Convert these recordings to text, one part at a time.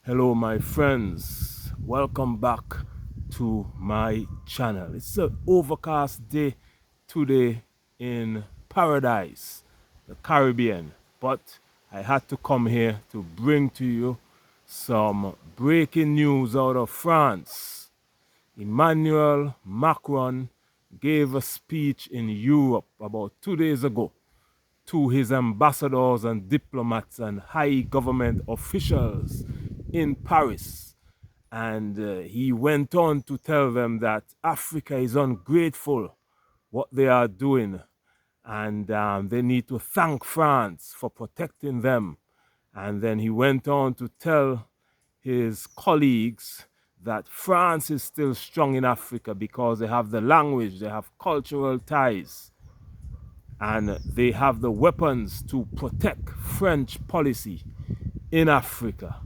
Hello my friends, welcome back to my channel. It's an overcast day today in paradise, the Caribbean, but I had to come here to bring to you some breaking news out of France. Emmanuel Macron gave a speech in Europe about 2 days ago to his ambassadors and diplomats and high government officials in Paris. And he went on to tell them that Africa is ungrateful what they are doing, and they need to thank France for protecting them. And then he went on to tell his colleagues that France is still strong in Africa because they have the language, they have cultural ties, and they have the weapons to protect French policy in Africa.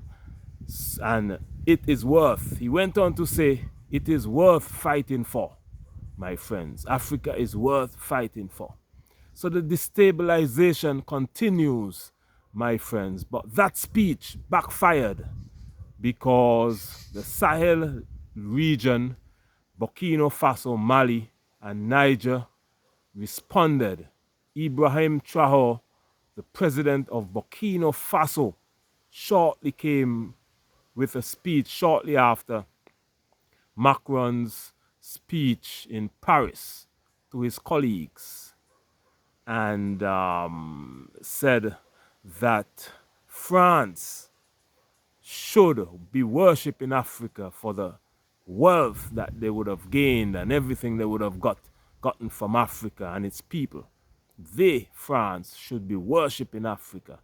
And it is worth, he went on to say, it is worth fighting for, my friends. Africa is worth fighting for. So the destabilization continues, my friends. But that speech backfired because the Sahel region, Burkina Faso, Mali, and Niger responded. Ibrahim Traore, the president of Burkina Faso, shortly came with a speech shortly after Macron's speech in Paris to his colleagues, and said that France should be worshipping Africa for the wealth that they would have gained and everything they would have gotten from Africa and its people. They, France, should be worshipping Africa.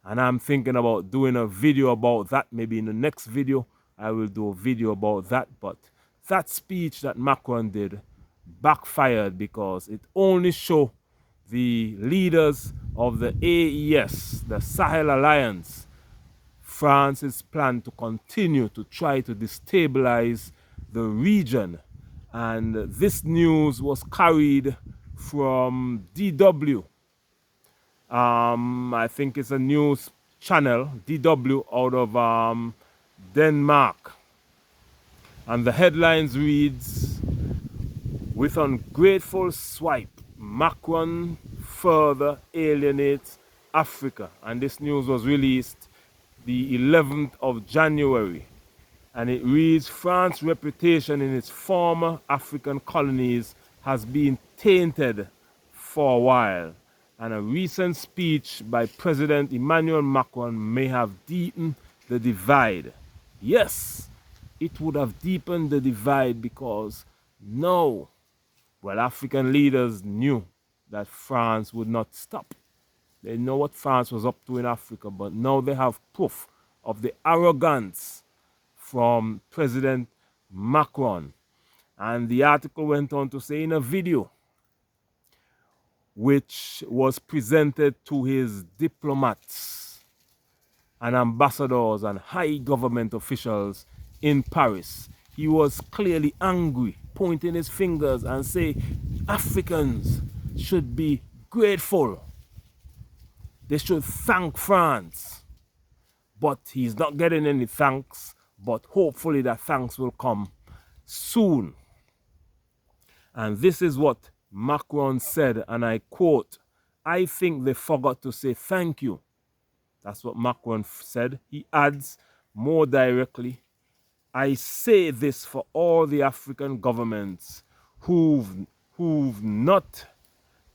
And I'm thinking about doing a video about that. Maybe in the next video, I will do a video about that. But that speech that Macron did backfired because it only showed the leaders of the AES, the Sahel Alliance, France's plan to continue to try to destabilize the region. And this news was carried from DW. I think it's a news channel, DW, out of Denmark. And the headlines reads, with ungrateful swipe, Macron further alienates Africa. And this news was released the 11th of January. And it reads, France's reputation in its former African colonies has been tainted for a while. And a recent speech by President Emmanuel Macron may have deepened the divide. Yes, it would have deepened the divide because now, well, African leaders knew that France would not stop. They know what France was up to in Africa, but now they have proof of the arrogance from President Macron. And the article went on to say in a video which was presented to his diplomats and ambassadors and high government officials in Paris, he was clearly angry, pointing his fingers and say, Africans should be grateful. They should thank France. But he's not getting any thanks, but hopefully that thanks will come soon. And this is what Macron said, and I quote, I think they forgot to say thank you. That's what Macron said. He adds more directly, I say this for all the African governments who've not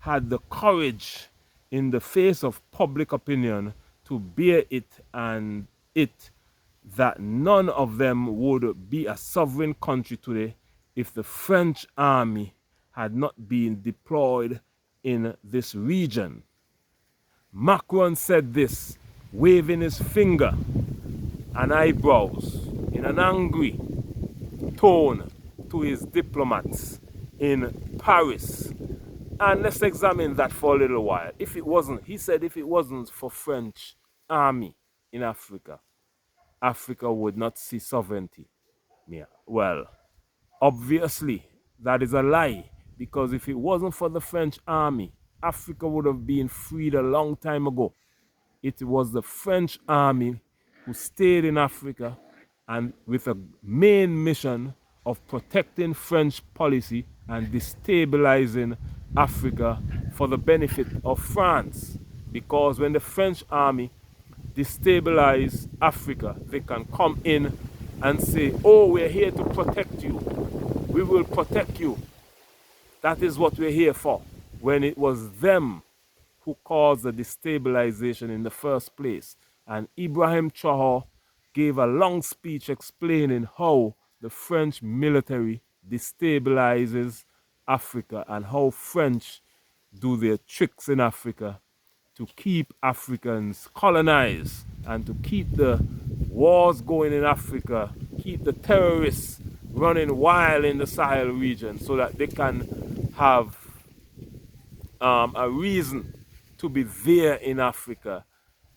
had the courage in the face of public opinion to bear it, and that none of them would be a sovereign country today if the French army had not been deployed in this region. Macron said this, waving his finger and eyebrows in an angry tone to his diplomats in Paris. And let's examine that for a little while. If it wasn't, he said, if it wasn't for French army in Africa, Africa would not see sovereignty. Yeah. Well, obviously, that is a lie, because if it wasn't for the French army, Africa would have been freed a long time ago. It was the French army who stayed in Africa and with a main mission of protecting French policy and destabilizing Africa for the benefit of France. Because when the French army destabilize Africa, they can come in and say, oh, we're here to protect you. We will protect you. That is what we're here for. When it was them who caused the destabilization in the first place. And Ibrahim Traore gave a long speech explaining how the French military destabilizes Africa and how French do their tricks in Africa to keep Africans colonized and to keep the wars going in Africa, keep the terrorists running wild in the Sahel region so that they can have a reason to be there in Africa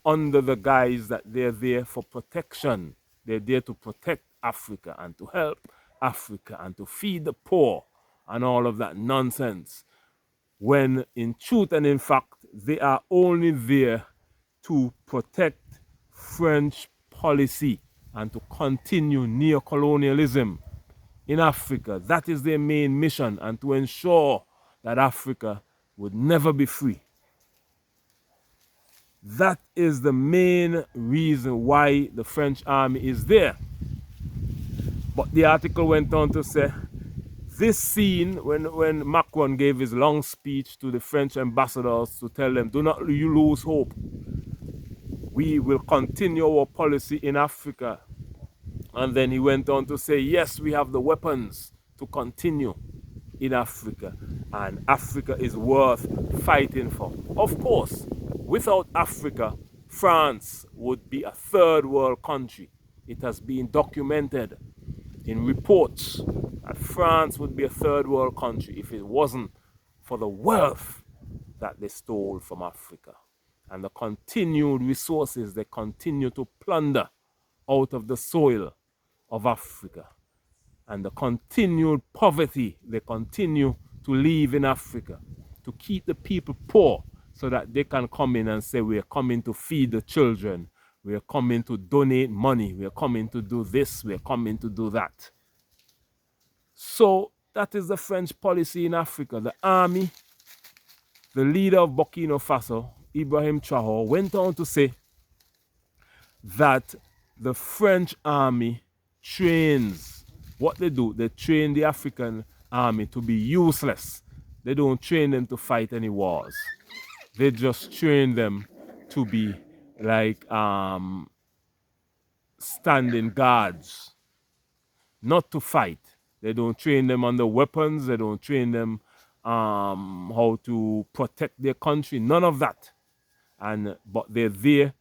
under the guise that they're there for protection. They're there to protect Africa and to help Africa and to feed the poor and all of that nonsense. When in truth and in fact, they are only there to protect French policy and to continue neocolonialism in Africa. That is their main mission, and to ensure that Africa would never be free. That is the main reason why the French army is there. But the article went on to say, this scene, when Macron gave his long speech to the French ambassadors to tell them, do not you lose hope. We will continue our policy in Africa. And then he went on to say, yes, we have the weapons to continue in Africa. And Africa is worth fighting for. Of course, without Africa, France would be a third world country. It has been documented in reports that France would be a third world country if it wasn't for the wealth that they stole from Africa and the continued resources they continue to plunder out of the soil of Africa and the continued poverty they continue to leave in Africa to keep the people poor so that they can come in and say, we are coming to feed the children, we are coming to donate money, we are coming to do this, we are coming to do that. So that is the French policy in Africa. The army, the leader of Burkina Faso, Ibrahim Traore, went on to say that the French army trains, what they do, they train the African army to be useless. They don't train them to fight any wars. They just train them to be like standing guards, not to fight. They don't train them on the weapons. They don't train them how to protect their country. None of that. But they're there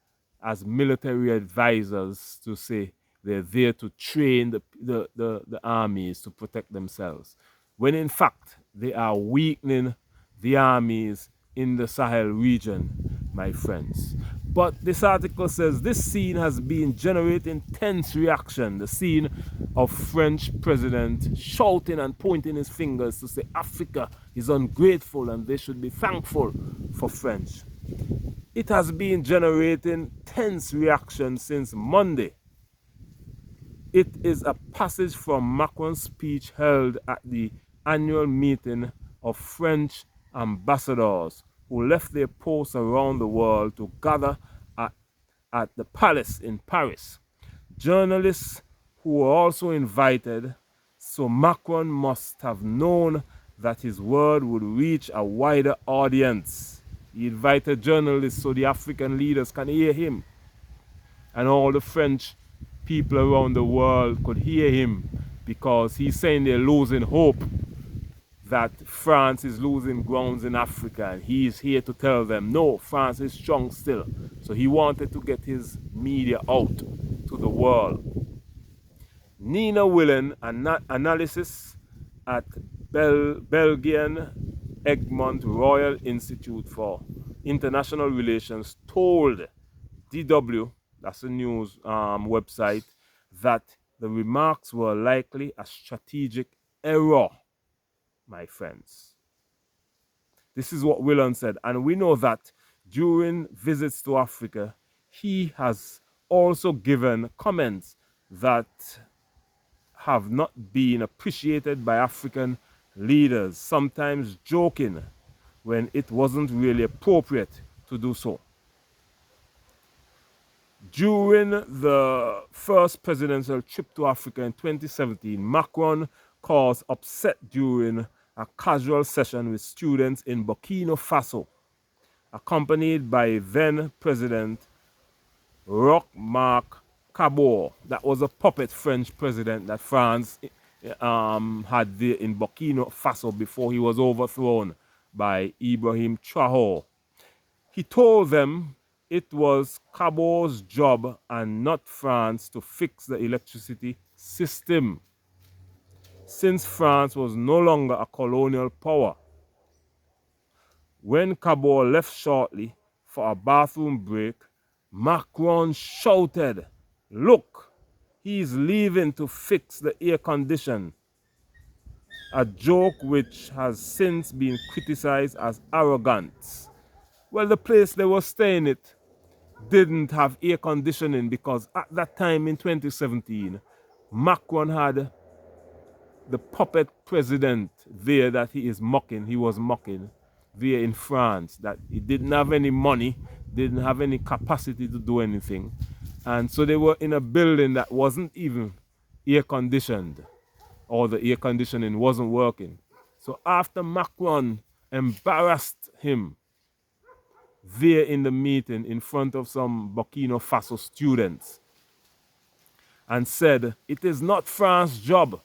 as military advisors to say they're there to train the armies to protect themselves. When in fact, they are weakening the armies in the Sahel region, my friends. But this article says this scene has been generating tense reaction. The scene of French president shouting and pointing his fingers to say Africa is ungrateful and they should be thankful for French. It has been generating tense reaction since Monday. It is a passage from Macron's speech held at the annual meeting of French ambassadors who left their posts around the world to gather at the palace in Paris. Journalists who were also invited, so Macron must have known that his word would reach a wider audience. He invited journalists so the African leaders can hear him, and all the French people around the world could hear him, because he's saying they're losing hope, that France is losing grounds in Africa, and he's here to tell them, no, France is strong still. So he wanted to get his media out to the world. Nina Willen, analysis at Belgian Egmont Royal Institute for International Relations, told DW, that's a news website, that the remarks were likely a strategic error, my friends. This is what Willen said. And we know that during visits to Africa, he has also given comments that have not been appreciated by African leaders, sometimes joking when it wasn't really appropriate to do so. During the first presidential trip to Africa in 2017, Macron caused upset during a casual session with students in Burkina Faso, accompanied by then President Roch-Marc Kabore. That was a puppet French president that France had there in Burkina Faso before he was overthrown by Ibrahim Traoré. He told them it was Kabore's job and not France to fix the electricity system, since France was no longer a colonial power. When Kabore left shortly for a bathroom break, Macron shouted, "Look, he's leaving to fix the air condition," a joke which has since been criticized as arrogance. Well, the place they were staying at didn't have air conditioning because at that time in 2017, Macron had the puppet president there that he was mocking there in France, that he didn't have any money, didn't have any capacity to do anything. And so they were in a building that wasn't even air conditioned, or the air conditioning wasn't working. So after Macron embarrassed him there in the meeting in front of some Burkina Faso students and said, "It is not France's job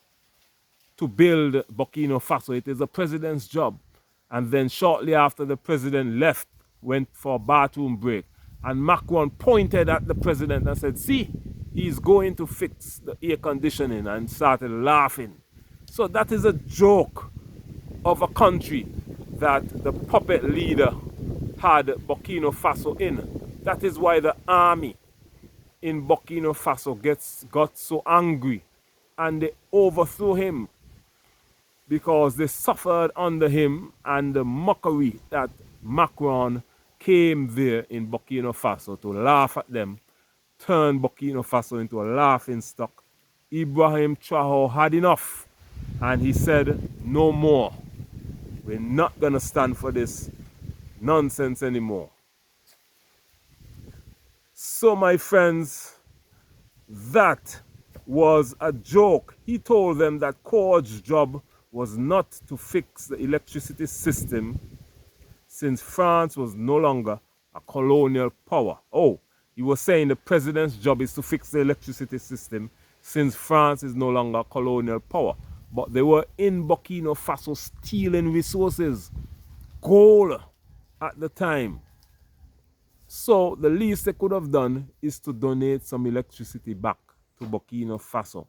to build Burkina Faso, it is the president's job." And then shortly after, the president left, went for a bathroom break, and Macron pointed at the president and said, "See, he's going to fix the air conditioning," and started laughing. So that is a joke of a country that the puppet leader had Burkina Faso in. That is why the army in Burkina Faso got so angry and they overthrew him, because they suffered under him and the mockery that Macron came there in Burkina Faso to laugh at them, turn Burkina Faso into a laughing stock. Ibrahim Traoré had enough and he said, "No more. We're not going to stand for this nonsense anymore." So my friends, that was a joke. He told them that Kabore's job was not to fix the electricity system, since France was no longer a colonial power. Oh, he was saying the president's job is to fix the electricity system since France is no longer a colonial power. But they were in Burkina Faso stealing resources, gold at the time. So the least they could have done is to donate some electricity back to Burkina Faso.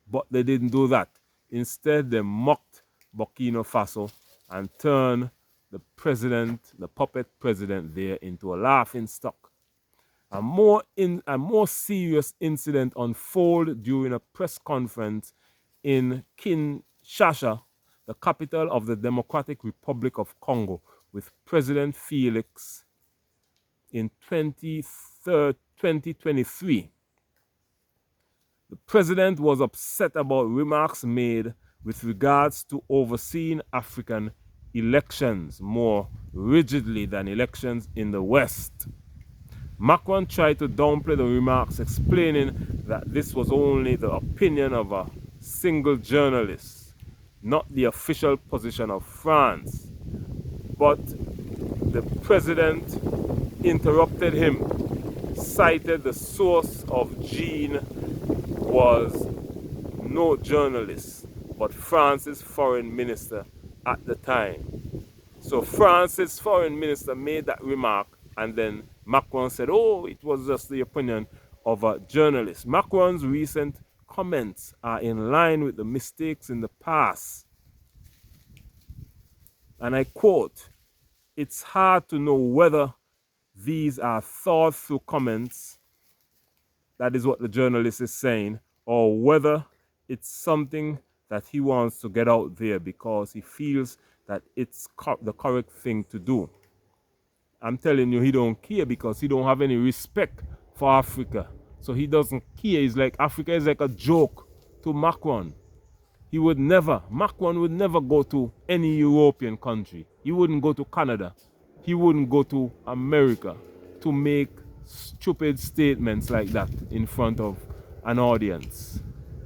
But they didn't do that. Instead, they mocked Burkina Faso and turned the president, the puppet president there, into a laughing stock. A more serious incident unfolded during a press conference in Kinshasa, the capital of the Democratic Republic of Congo, with President Felix in 2023. The president was upset about remarks made with regards to overseeing African elections more rigidly than elections in the West. Macron tried to downplay the remarks, explaining that this was only the opinion of a single journalist, not the official position of France. But the president interrupted him, cited the source of Jean was no journalist, but France's foreign minister at the time. So France's foreign minister made that remark, and then Macron said, "Oh, it was just the opinion of a journalist." Macron's recent comments are in line with the mistakes in the past. And I quote, "It's hard to know whether these are thought through comments," that is what the journalist is saying, "or whether it's something that he wants to get out there because he feels that it's the correct thing to do." I'm telling you, he don't care, because he don't have any respect for Africa. So he doesn't care. He's like, Africa is like a joke to Macron. He would never, Macron would never go to any European country. He wouldn't go to Canada. He wouldn't go to America to make stupid statements like that in front of an audience.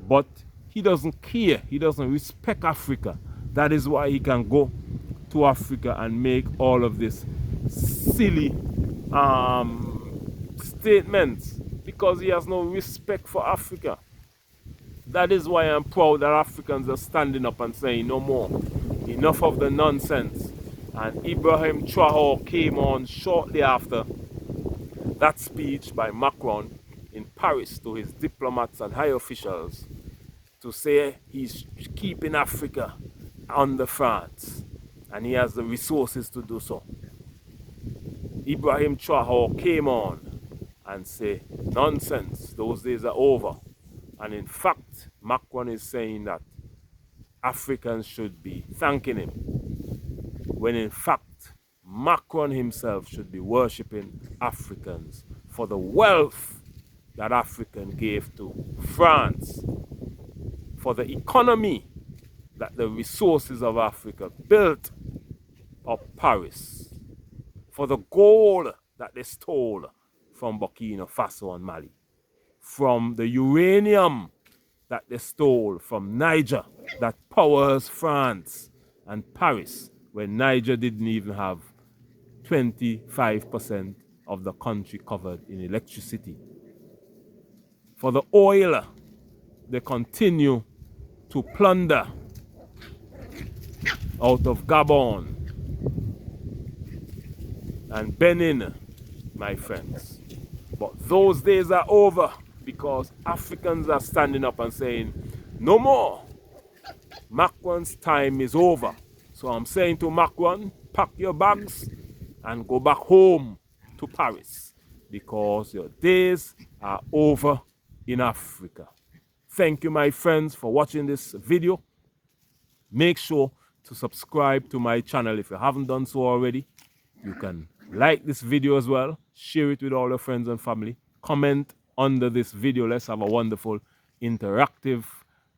But he doesn't care. He doesn't respect Africa. That is why he can go to Africa and make all of this silly statements, because he has no respect for Africa. That is why I'm proud that Africans are standing up and saying no more. Enough of the nonsense. And Ibrahim Traore came on shortly after that speech by Macron in Paris to his diplomats and high officials to say he's keeping Africa under France and he has the resources to do so. Ibrahim Traore came on and said, nonsense, those days are over. And in fact, Macron is saying that Africans should be thanking him, when in fact, Macron himself should be worshipping Africans for the wealth that African gave to France, for the economy that the resources of Africa built up Paris, for the gold that they stole from Burkina Faso and Mali, from the uranium that they stole from Niger that powers France and Paris, when Niger didn't even have 25% of the country covered in electricity. For the oil they continue to plunder out of Gabon and Benin, my friends. But those days are over, because Africans are standing up and saying, no more. Macron's time is over. So I'm saying to Macron, pack your bags and go back home to Paris, because your days are over in Africa. Thank you, my friends, for watching this video. Make sure to subscribe to my channel if you haven't done so already. You can like this video as well, share it with all your friends and family, comment under this video. Let's have a wonderful interactive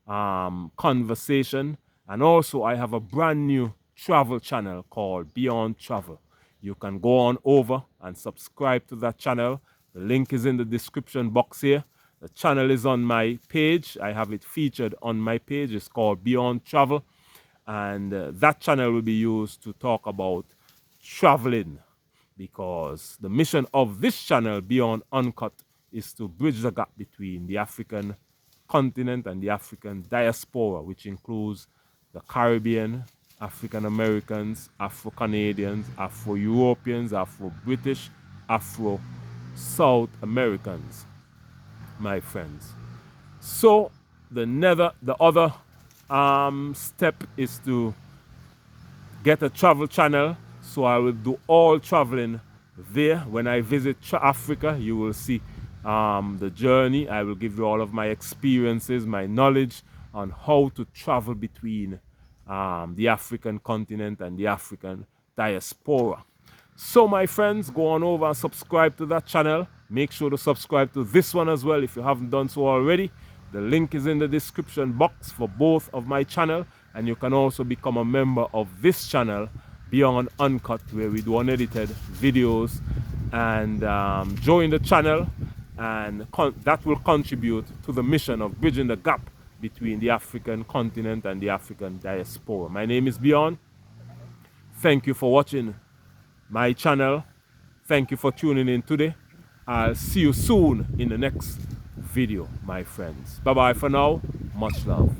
conversation. And also I have a brand new travel channel called Bjorn Travel. You can go on over and subscribe to that channel. The link is in the description box here. The channel is on my page. I have it featured on my page. It's called Bjorn Travel. And that channel will be used to talk about traveling, because the mission of this channel, Beyond Uncut, is to bridge the gap between the African continent and the African diaspora, which includes the Caribbean, African Americans, Afro-Canadians, Afro-Europeans, Afro-British, Afro-South Americans, my friends. So the other step is to get a travel channel. So I will do all traveling there. When I visit Africa, you will see the journey. I will give you all of my experiences, my knowledge on how to travel between the African continent and the African diaspora. So my friends, go on over and subscribe to that channel. Make sure to subscribe to this one as well if you haven't done so already. The link is in the description box for both of my channel, and you can also become a member of this channel, Beyond Uncut, where we do unedited videos, and join the channel, and that will contribute to the mission of bridging the gap between the African continent and the African diaspora. My name is Bjorn. Thank you for watching my channel. Thank you for tuning in today. I'll see you soon in the next video, my friends. Bye bye for now. Much love.